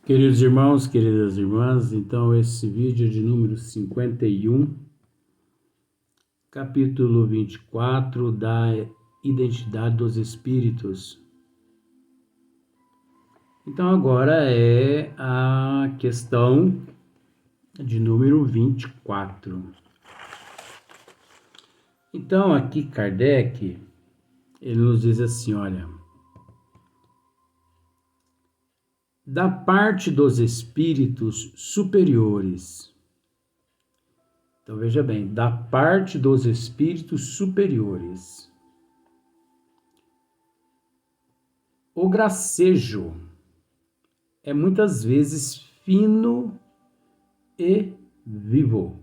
Queridos irmãos, queridas irmãs, então esse vídeo é de número 51, capítulo 24 da Identidade dos Espíritos. Então agora é a questão de número 24. Então aqui Kardec, ele nos diz assim, olha: da parte dos espíritos superiores. Então veja bem, da parte dos espíritos superiores, o gracejo é muitas vezes fino e vivo.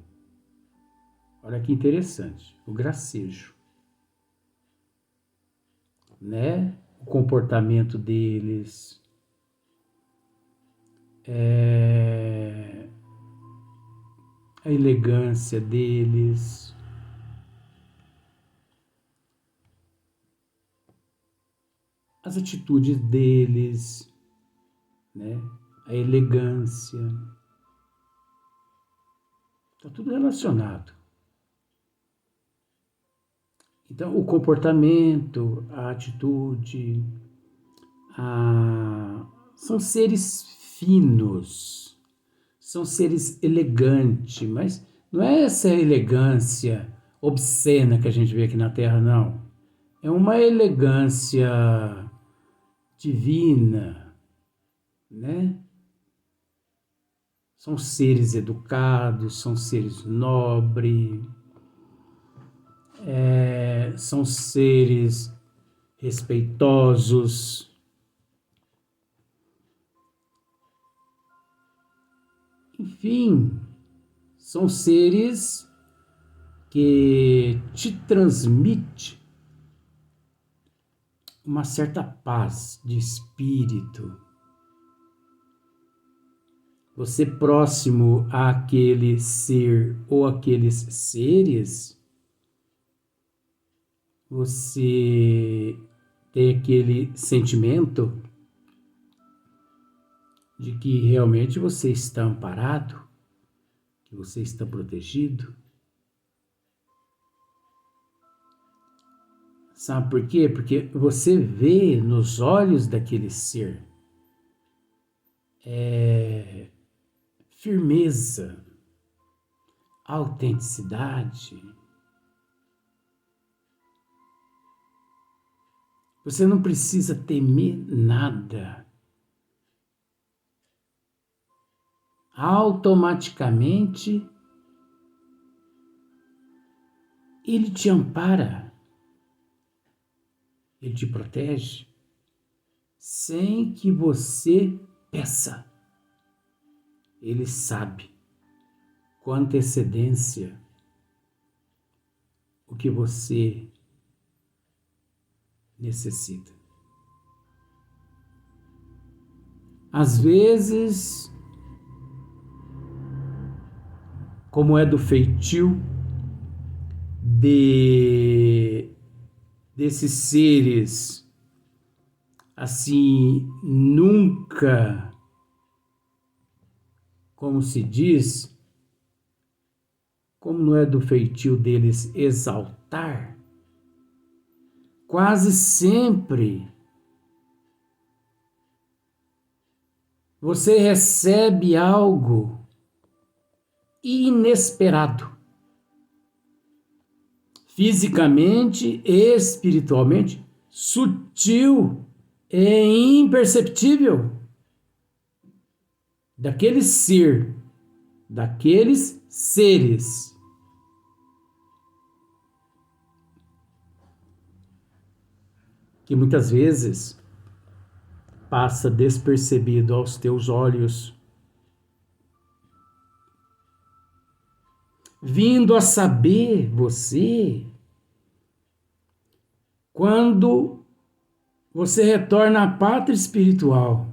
Olha que interessante, o gracejo, né? O comportamento deles, a elegância deles, as atitudes deles, né? A elegância, está tudo relacionado. Então, o comportamento, a atitude, são seres finos, são seres elegantes, mas não é essa elegância obscena que a gente vê aqui na Terra, não. É uma elegância divina, né? São seres educados, são seres nobres, são seres respeitosos. Enfim, são seres que te transmitem uma certa paz de espírito. Você próximo àquele ser ou àqueles seres, você tem aquele sentimento de que realmente você está amparado, que você está protegido. Sabe por quê? Porque você vê nos olhos daquele ser firmeza, autenticidade. Você não precisa temer nada. Automaticamente, ele te ampara, ele te protege, sem que você peça. Ele sabe com antecedência o que você necessita. Às vezes, como é do feitio desses seres, assim, nunca, como se diz, como não é do feitio deles exaltar, quase sempre você recebe algo inesperado, fisicamente e espiritualmente, sutil e imperceptível, daquele ser, daqueles seres. Que muitas vezes passa despercebido aos teus olhos, vindo a saber você quando você retorna à pátria espiritual.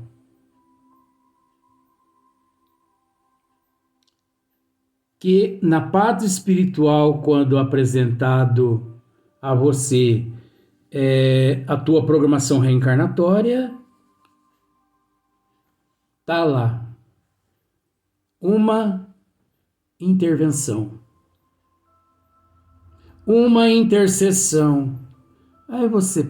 Que na pátria espiritual, quando apresentado a você a tua programação reencarnatória, tá lá. uma intervenção, uma intercessão. Aí você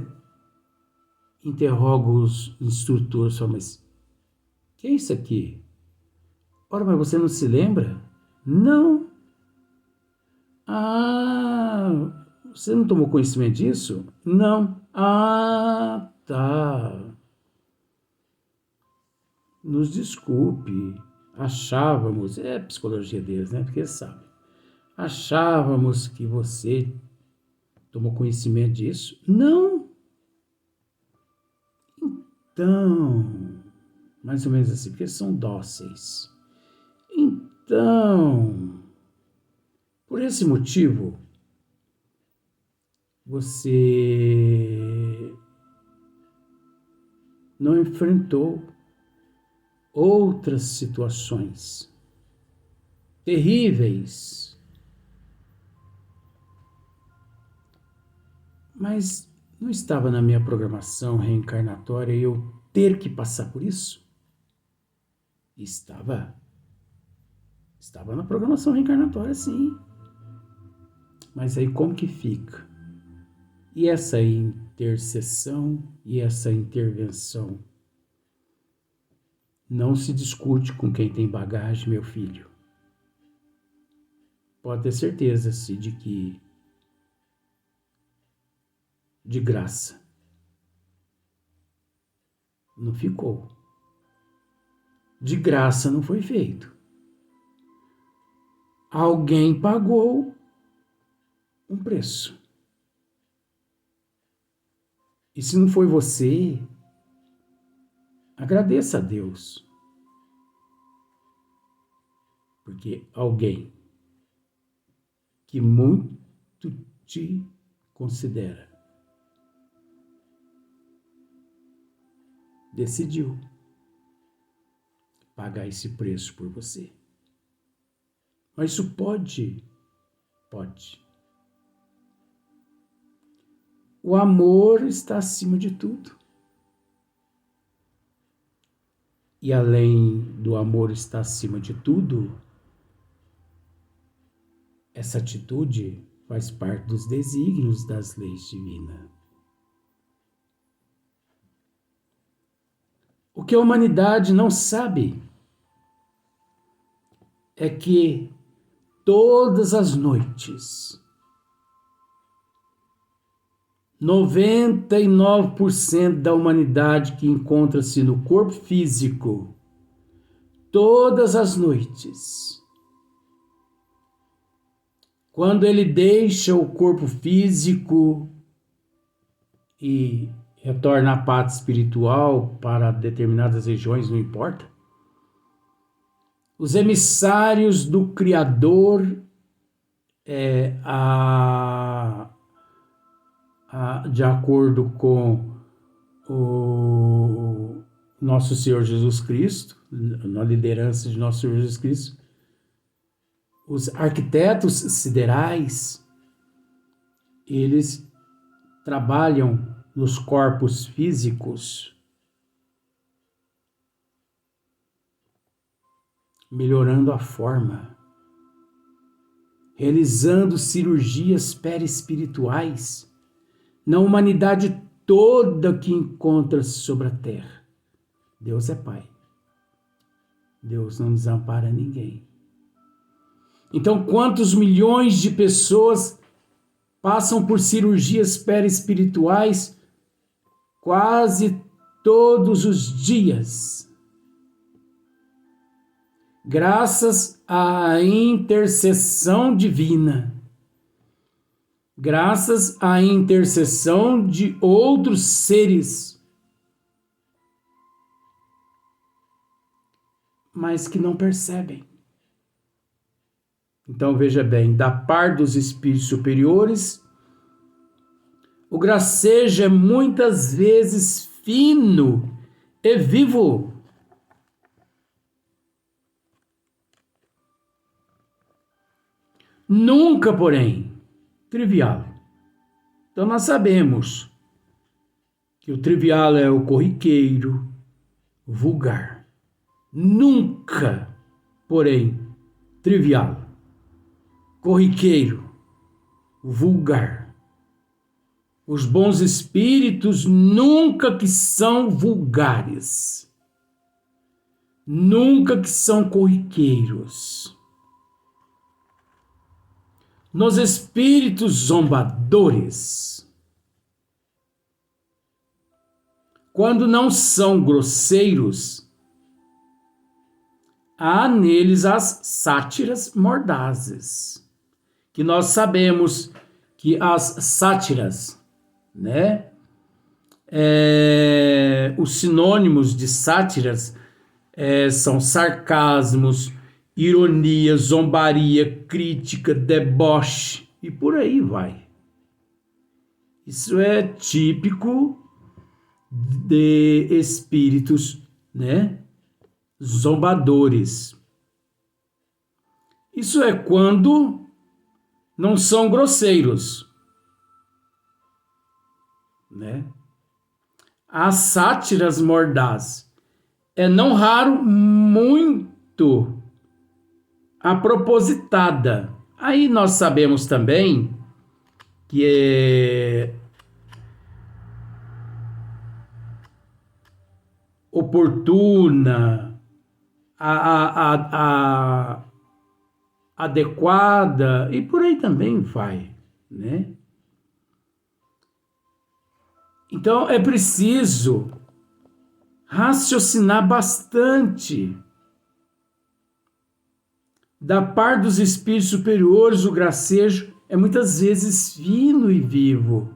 interroga os instrutores, fala, mas o que é isso aqui? Ora, mas você não se lembra? Não. Ah, você não tomou conhecimento disso? Não. Ah, tá. Nos desculpe. Achávamos, é a psicologia deles, né? Porque eles sabem. Achávamos que você tomou conhecimento disso? Não. Então, mais ou menos assim, porque são dóceis. Então, por esse motivo, você não enfrentou outras situações terríveis, mas não estava na minha programação reencarnatória eu ter que passar por isso? Estava na programação reencarnatória, sim. Mas aí como que fica? E essa intercessão e essa intervenção não se discute com quem tem bagagem, meu filho. Pode ter certeza-se de que de graça não ficou. De graça não foi feito. Alguém pagou um preço. E se não foi você, agradeça a Deus. Porque alguém que muito te considera decidiu pagar esse preço por você. Mas isso pode. O amor está acima de tudo. E além do amor estar acima de tudo, essa atitude faz parte dos desígnios das leis divinas. O que a humanidade não sabe é que todas as noites, 99% da humanidade que encontra-se no corpo físico, todas as noites, quando ele deixa o corpo físico e retorna à pátria espiritual para determinadas regiões, não importa, os emissários do Criador, de acordo com o nosso Senhor Jesus Cristo, na liderança de nosso Senhor Jesus Cristo, os arquitetos siderais, eles trabalham nos corpos físicos, melhorando a forma, realizando cirurgias perispirituais na humanidade toda que encontra-se sobre a terra. Deus é Pai. Deus não desampara ninguém. Então, quantos milhões de pessoas passam por cirurgias perispirituais quase todos os dias? Graças à intercessão divina, graças à intercessão de outros seres, mas que não percebem. Então veja bem, da parte dos espíritos superiores, o gracejo é muitas vezes fino e vivo. Nunca, porém, trivial. Então nós sabemos que o trivial é o corriqueiro, o vulgar. Nunca porém trivial, corriqueiro, vulgar. Os bons espíritos nunca que são vulgares, nunca que são corriqueiros. Nos espíritos zombadores, quando não são grosseiros, há neles as sátiras mordazes, que nós sabemos que as sátiras, né, os sinônimos de sátiras são sarcasmos, ironia, zombaria, crítica, deboche e por aí vai. Isso é típico de espíritos, né, zombadores. Isso é quando não são grosseiros, né? As sátiras mordazes é não raro muito apropositada. Aí nós sabemos também que é oportuna, adequada e por aí também vai, né? Então é preciso raciocinar bastante. Da parte dos espíritos superiores, o gracejo é muitas vezes fino e vivo.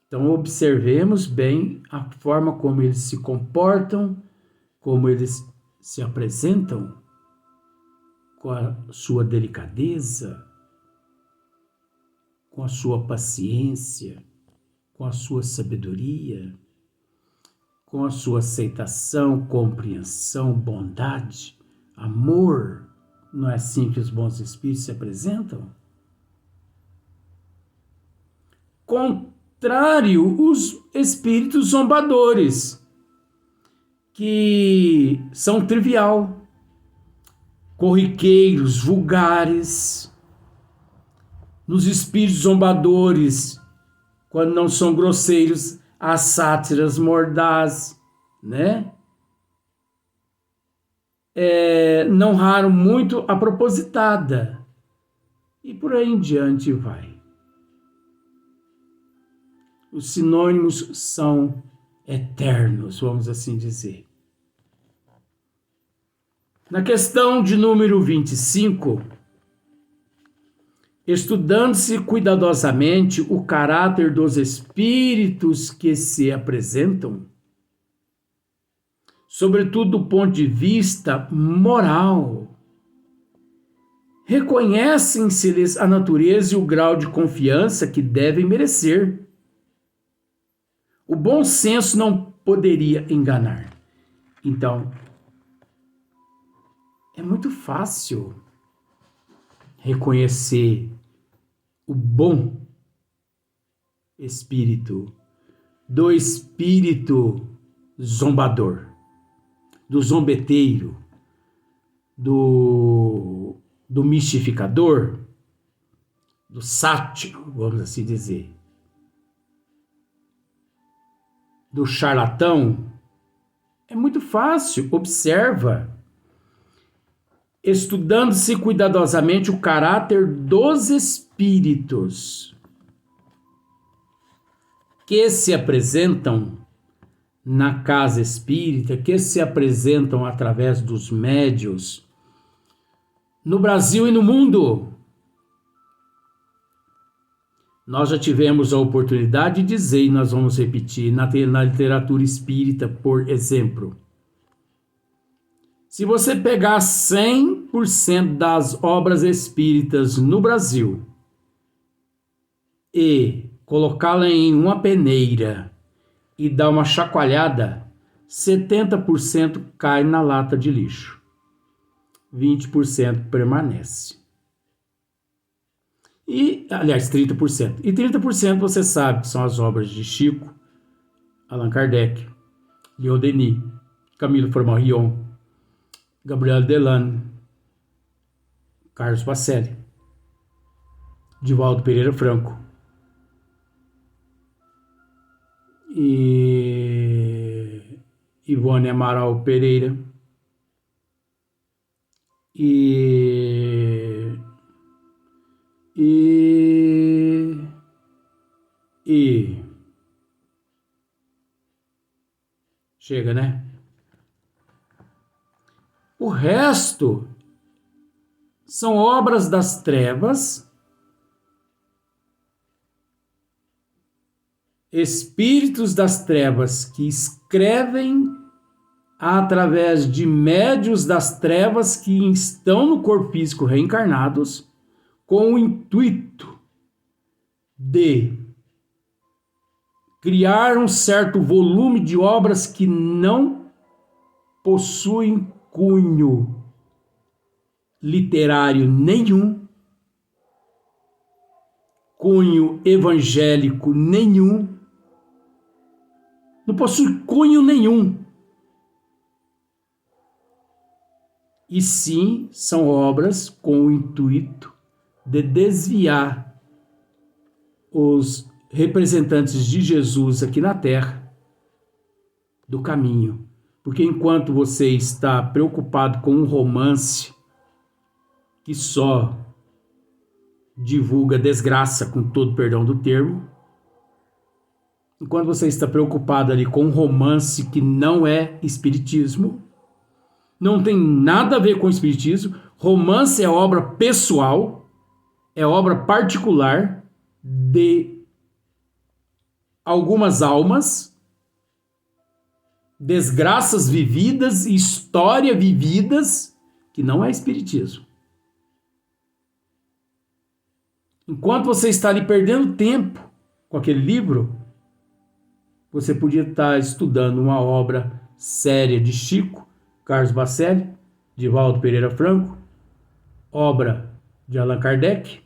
Então observemos bem a forma como eles se comportam, como eles se apresentam, com a sua delicadeza, com a sua paciência, com a sua sabedoria, com a sua aceitação, compreensão, bondade, amor. Não é assim que os bons espíritos se apresentam? Contrário, os espíritos zombadores, que são trivial, corriqueiros, vulgares. Nos espíritos zombadores, quando não são grosseiros, as sátiras mordazes, né? Não raro muito a propositada. E por aí em diante vai. Os sinônimos são eternos, vamos assim dizer. Na questão de número 25, estudando-se cuidadosamente o caráter dos espíritos que se apresentam, sobretudo do ponto de vista moral, reconhecem-se-lhes a natureza e o grau de confiança que devem merecer. O bom senso não poderia enganar. Então, é muito fácil reconhecer o bom espírito do espírito zombador, do zombeteiro, do mistificador, do sátiro, vamos assim dizer, do charlatão. É muito fácil, observa. Estudando-se cuidadosamente o caráter dos espíritos que se apresentam na casa espírita, que se apresentam através dos médiuns, no Brasil e no mundo. Nós já tivemos a oportunidade de dizer, e nós vamos repetir, na literatura espírita, por exemplo. Se você pegar 100% das obras espíritas no Brasil e colocá-la em uma peneira e dar uma chacoalhada, 70% cai na lata de lixo. 20% permanece. E, aliás, 30%. E 30% você sabe que são as obras de Chico, Allan Kardec, Leon Denis, Camilo Flammarion, Gabriel Delano, Carlos Pacelli, Divaldo Pereira Franco e Ivone Amaral Pereira e chega, né? O resto são obras das trevas, espíritos das trevas que escrevem através de médios das trevas que estão no corpo físico reencarnados, com o intuito de criar um certo volume de obras que não possuem cunho literário nenhum, cunho evangélico nenhum, não possui cunho nenhum. E sim, são obras com o intuito de desviar os representantes de Jesus aqui na Terra do caminho. Porque enquanto você está preocupado com um romance que só divulga desgraça, com todo perdão do termo, enquanto você está preocupado ali com um romance que não é espiritismo, não tem nada a ver com o espiritismo, romance é obra pessoal, é obra particular de algumas almas, desgraças vividas, história vividas, que não é espiritismo. Enquanto você está ali perdendo tempo com aquele livro, você podia estar estudando uma obra séria de Chico, Carlos Pacelli, Divaldo Pereira Franco, obra de Allan Kardec,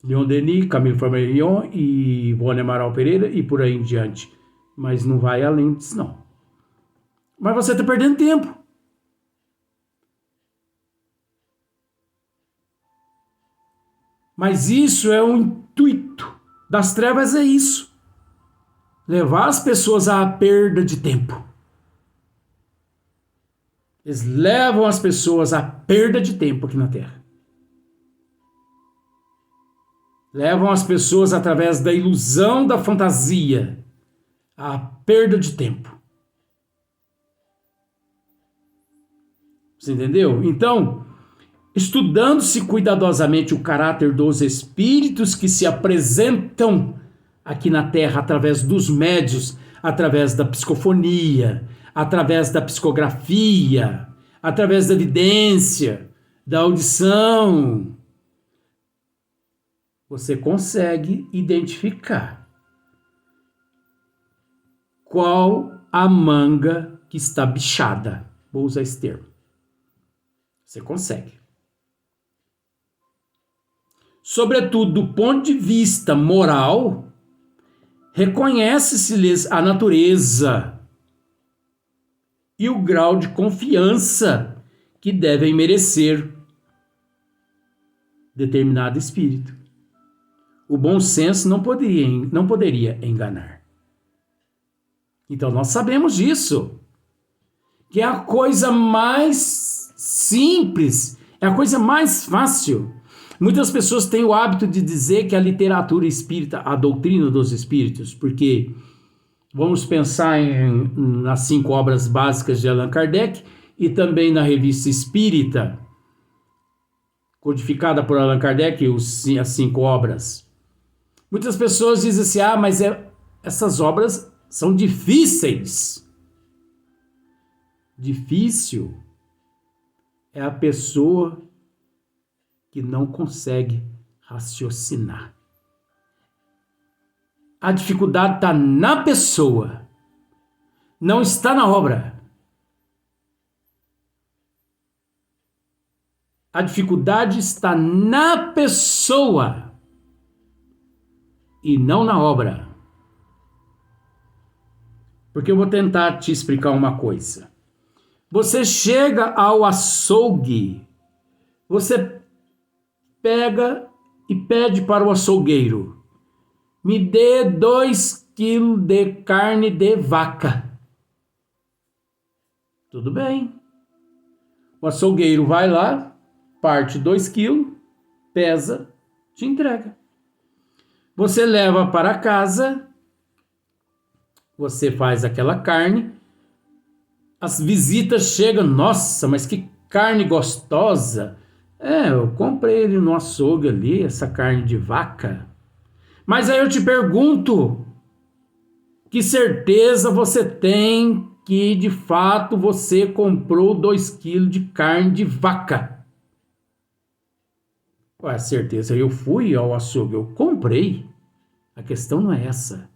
Leon Denis, Camilo Flammarion e Ivone Amaral Pereira e por aí em diante. Mas não vai além disso, não. Mas você está perdendo tempo. Mas isso é o intuito das trevas, é isso. Levar as pessoas à perda de tempo. Eles levam as pessoas à perda de tempo aqui na Terra. Levam as pessoas através da ilusão da fantasia à perda de tempo. Você entendeu? Então, estudando-se cuidadosamente o caráter dos espíritos que se apresentam aqui na Terra através dos médios, através da psicofonia, através da psicografia, através da evidência, da audição, você consegue identificar qual a manga que está bichada. Vou usar esse termo. Você consegue. Sobretudo, do ponto de vista moral, reconhece-se-lhes a natureza e o grau de confiança que devem merecer determinado espírito. O bom senso não poderia enganar. Então nós sabemos disso, que é a coisa mais simples, é a coisa mais fácil. Muitas pessoas têm o hábito de dizer que a literatura espírita, a doutrina dos espíritos, porque vamos pensar nas 5 obras básicas de Allan Kardec e também na Revista Espírita, codificada por Allan Kardec, as 5 obras. Muitas pessoas dizem assim, mas essas obras são difíceis. Difícil é a pessoa que não consegue raciocinar. A dificuldade está na pessoa, não está na obra. A dificuldade está na pessoa e não na obra. Porque eu vou tentar te explicar uma coisa. Você chega ao açougue, você pega e pede para o açougueiro: me dê 2 quilos de carne de vaca. Tudo bem. O açougueiro vai lá, parte 2 quilos, pesa, te entrega. Você leva para casa, você faz aquela carne, as visitas chegam, nossa, mas que carne gostosa. Eu comprei ele no açougue ali, essa carne de vaca. Mas aí eu te pergunto, que certeza você tem que de fato você comprou 2 quilos de carne de vaca? Ué, certeza, eu fui ao açougue, eu comprei. A questão não é essa.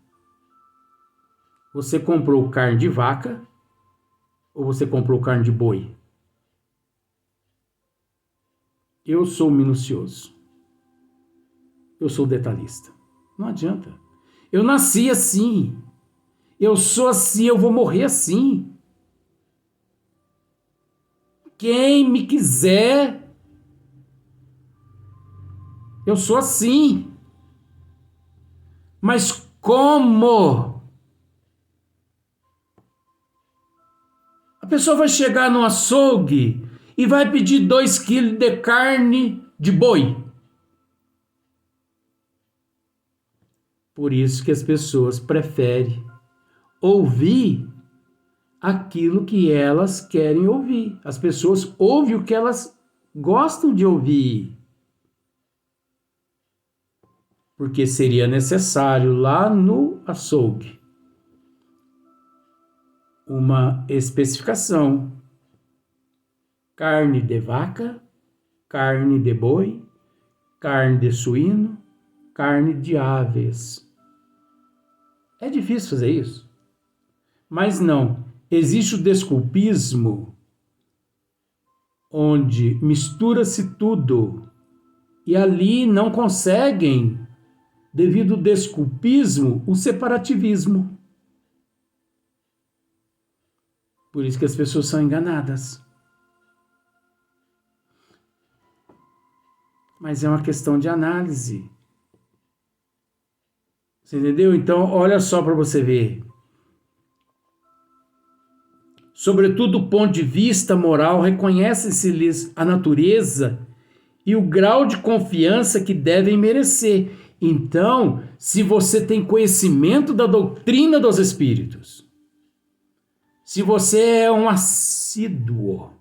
Você comprou carne de vaca ou você comprou carne de boi? Eu sou minucioso. Eu sou detalhista. Não adianta. Eu nasci assim. Eu sou assim, eu vou morrer assim. Quem me quiser, eu sou assim. Mas como? A pessoa vai chegar no açougue e vai pedir 2 quilos de carne de boi. Por isso que as pessoas preferem ouvir aquilo que elas querem ouvir. As pessoas ouvem o que elas gostam de ouvir. Porque seria necessário lá no açougue uma especificação: carne de vaca, carne de boi, carne de suíno, carne de aves. É difícil fazer isso? Mas não. Existe o desculpismo, onde mistura-se tudo, e ali não conseguem, devido ao desculpismo, o separativismo. Por isso que as pessoas são enganadas. Mas é uma questão de análise. Você entendeu? Então, olha só para você ver. Sobretudo do ponto de vista moral, reconhece-se-lhes a natureza e o grau de confiança que devem merecer. Então, se você tem conhecimento da doutrina dos espíritos, se você é um assíduo,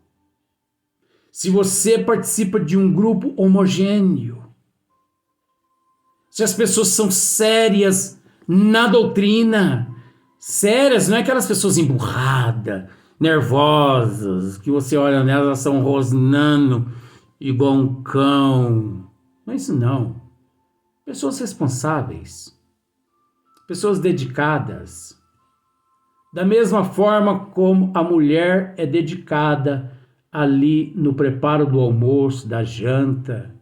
se você participa de um grupo homogêneo, se as pessoas são sérias na doutrina, sérias, não é aquelas pessoas emburradas, nervosas, que você olha nelas, elas são rosnando igual um cão. Não é isso não. Pessoas responsáveis, pessoas dedicadas. Da mesma forma como a mulher é dedicada ali no preparo do almoço, da janta,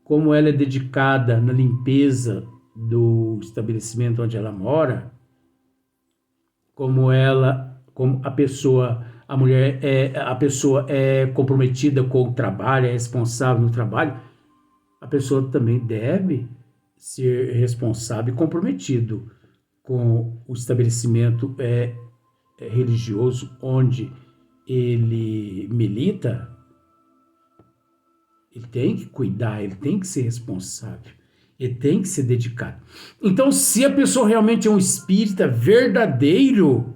como ela é dedicada na limpeza do estabelecimento onde ela mora, como a pessoa é comprometida com o trabalho, é responsável no trabalho, a pessoa também deve ser responsável e comprometido com o estabelecimento religioso onde ele milita. Ele tem que cuidar, ele tem que ser responsável, ele tem que ser dedicado. Então, se a pessoa realmente é um espírita verdadeiro,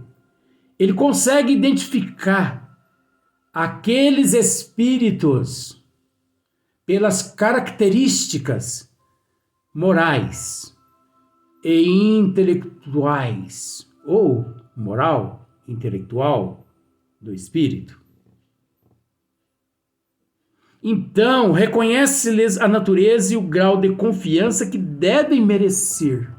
ele consegue identificar aqueles espíritos pelas características morais e intelectuais, ou moral, intelectual do espírito. Então, reconhece-lhes a natureza e o grau de confiança que devem merecer.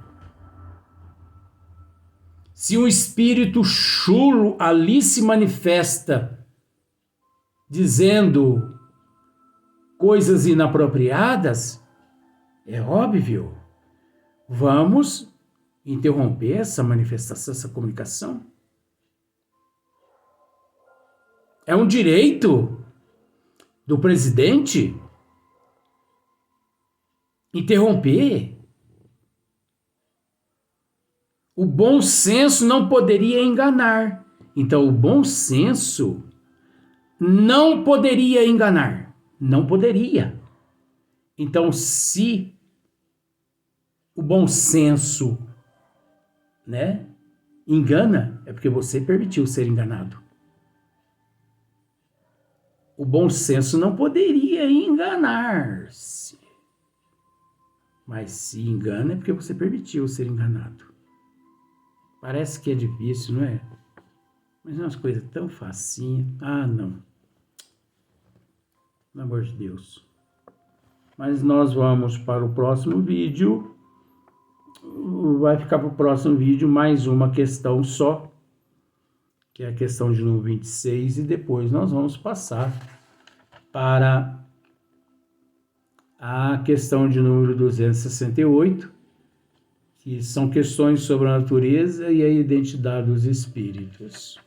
Se um espírito chulo ali se manifesta dizendo coisas inapropriadas, é óbvio, vamos interromper essa manifestação, essa comunicação. É um direito do presidente interromper. O bom senso não poderia enganar. Então, o bom senso não poderia enganar. Não poderia. Então, se o bom senso, né, engana, é porque você permitiu ser enganado. O bom senso não poderia enganar-se. Mas se engana é porque você permitiu ser enganado. Parece que é difícil, não é? Mas é umas coisas tão facinhas. Ah, não. Pelo amor de Deus. Mas nós vamos para o próximo vídeo. Vai ficar para o próximo vídeo mais uma questão só, que é a questão de número 26, e depois nós vamos passar para a questão de número 268, que são questões sobre a natureza e a identidade dos espíritos.